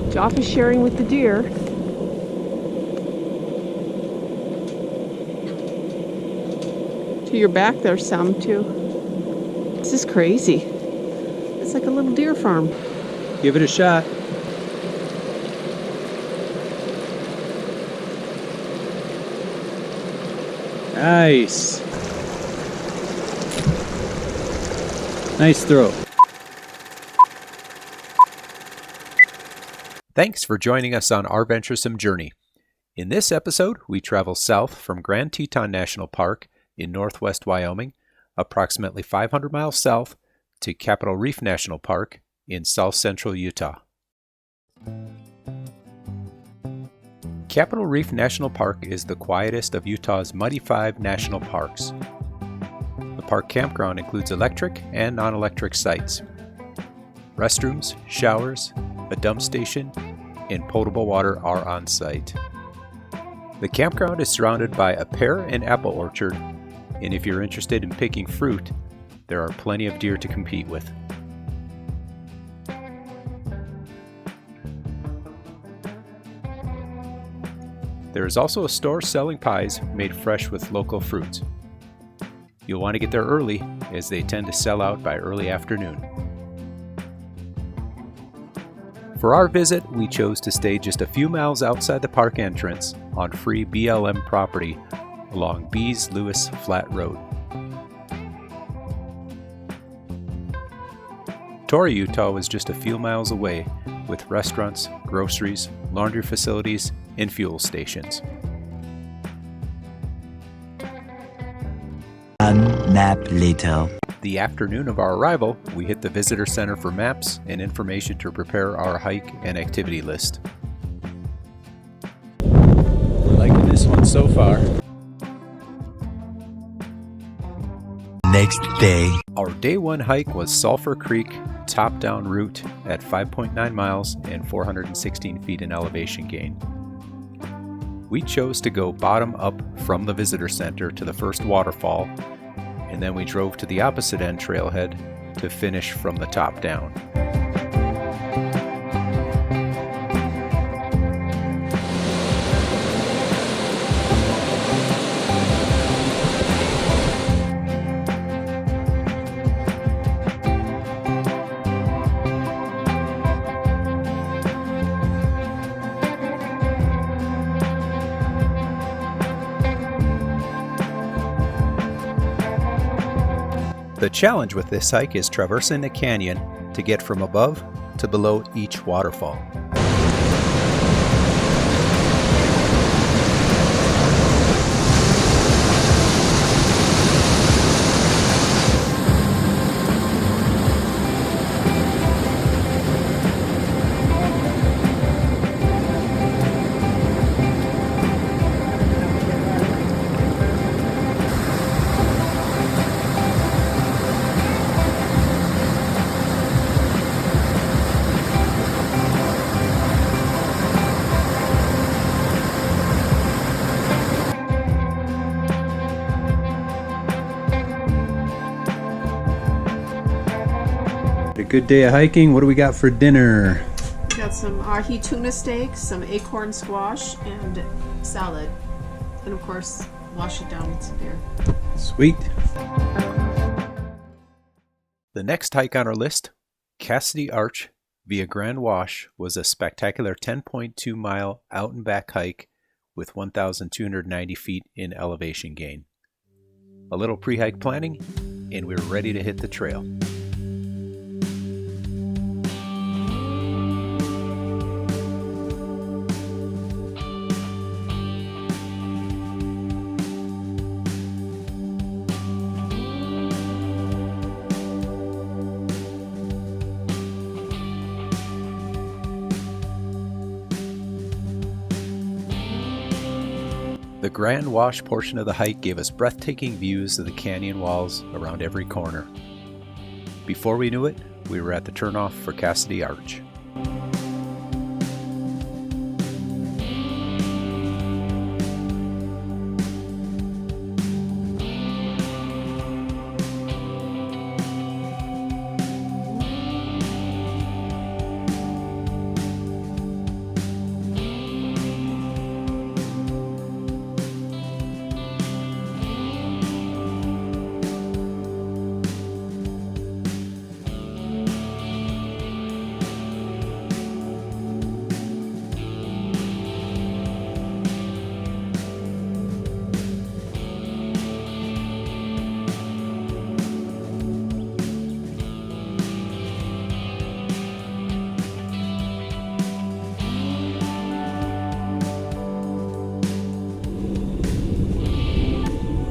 Joff is sharing with the deer. To your back there's some too. This is crazy. It's like a little deer farm. Give it a shot. Nice. Nice throw. Thanks for joining us on our venturesome journey. In this episode, we travel south from Grand Teton National Park in northwest Wyoming, approximately 500 miles south, to Capitol Reef National Park in south central Utah. Capitol Reef National Park is the quietest of Utah's Mighty Five national parks. The park campground includes electric and non-electric sites, restrooms, showers, a dump station, and potable water are on site. The campground is surrounded by a pear and apple orchard, and if you're interested in picking fruit, there are plenty of deer to compete with. There is also a store selling pies made fresh with local fruits. You'll want to get there early, as they tend to sell out by early afternoon. For our visit, we chose to stay just a few miles outside the park entrance on free BLM property along Beas Lewis Flat Road. Torrey, Utah was just a few miles away, with restaurants, groceries, laundry facilities, and fuel stations. One nap later. The afternoon of our arrival, we hit the visitor center for maps and information to prepare our hike and activity list. Liking this one so far. Next day. Our day one hike was Sulphur Creek top-down route at 5.9 miles and 416 feet in elevation gain. We chose to go bottom up from the visitor center to the first waterfall, and then we drove to the opposite end trailhead to finish from the top down. The challenge with this hike is traversing the canyon to get from above to below each waterfall. A good day of hiking. What do we got for dinner? We got some ahi tuna steak, some acorn squash, and salad. And of course, wash it down with some beer. Sweet. The next hike on our list, Cassidy Arch via Grand Wash, was a spectacular 10.2 mile out and back hike with 1,290 feet in elevation gain. A little pre-hike planning, and we were ready to hit the trail. The Grand Wash portion of the hike gave us breathtaking views of the canyon walls around every corner. Before we knew it, we were at the turnoff for Cassidy Arch.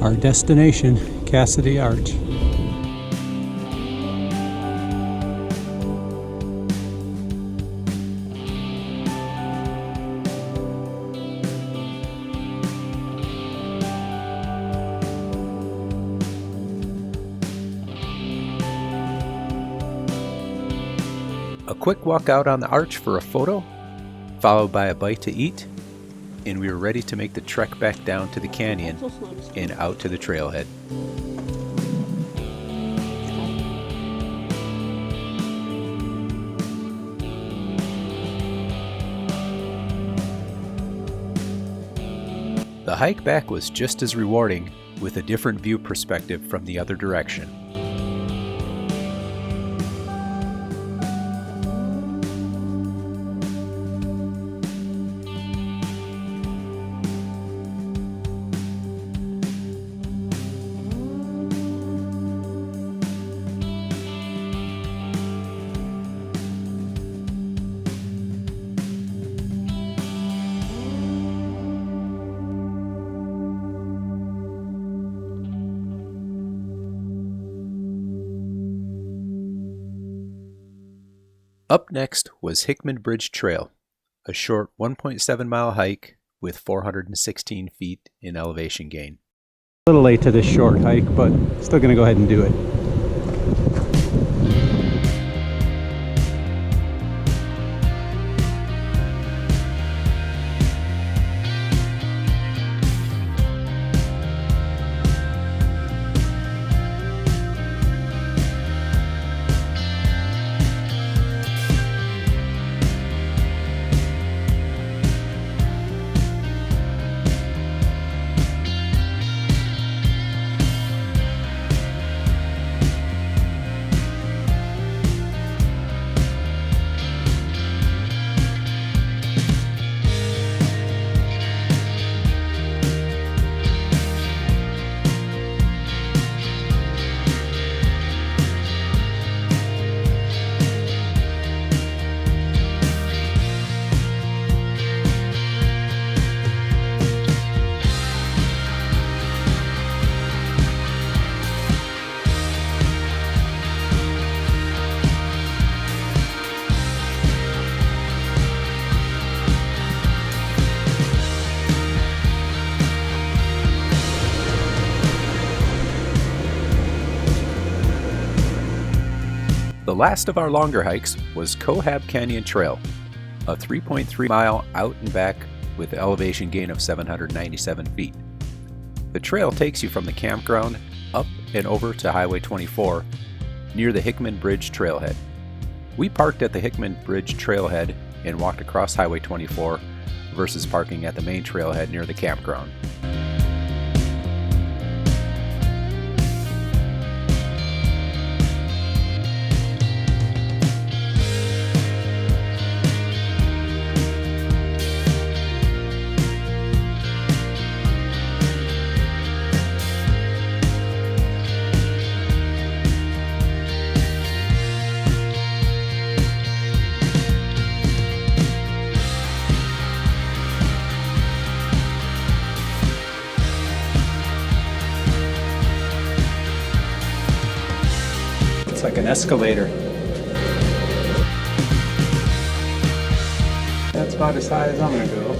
Our destination, Cassidy Arch. A quick walk out on the arch for a photo, followed by a bite to eat, and we were ready to make the trek back down to the canyon and out to the trailhead. The hike back was just as rewarding, with a different view perspective from the other direction. Up next was Hickman Bridge Trail, a short 1.7-mile hike with 416 feet in elevation gain. A little late to this short hike, but still gonna go ahead and do it. The last of our longer hikes was Cohab Canyon Trail, a 3.3-mile out and back with an elevation gain of 797 feet. The trail takes you from the campground up and over to Highway 24 near the Hickman Bridge Trailhead. We parked at the Hickman Bridge Trailhead and walked across Highway 24 versus parking at the main trailhead near the campground. It's like an escalator. That's about as high as I'm gonna go.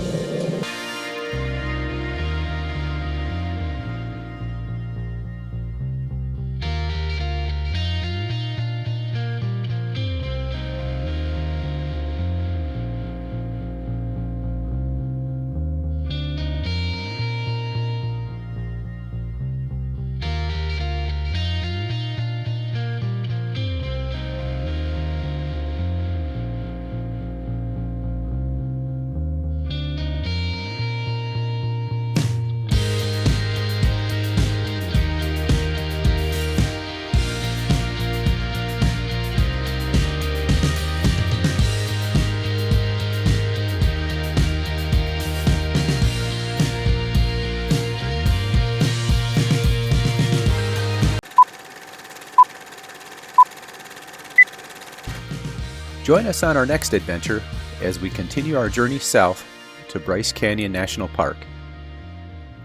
Join us on our next adventure as we continue our journey south to Bryce Canyon National Park.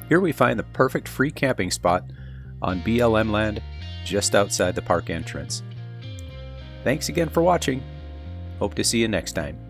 Here we find the perfect free camping spot on BLM land just outside the park entrance. Thanks again for watching. Hope to see you next time.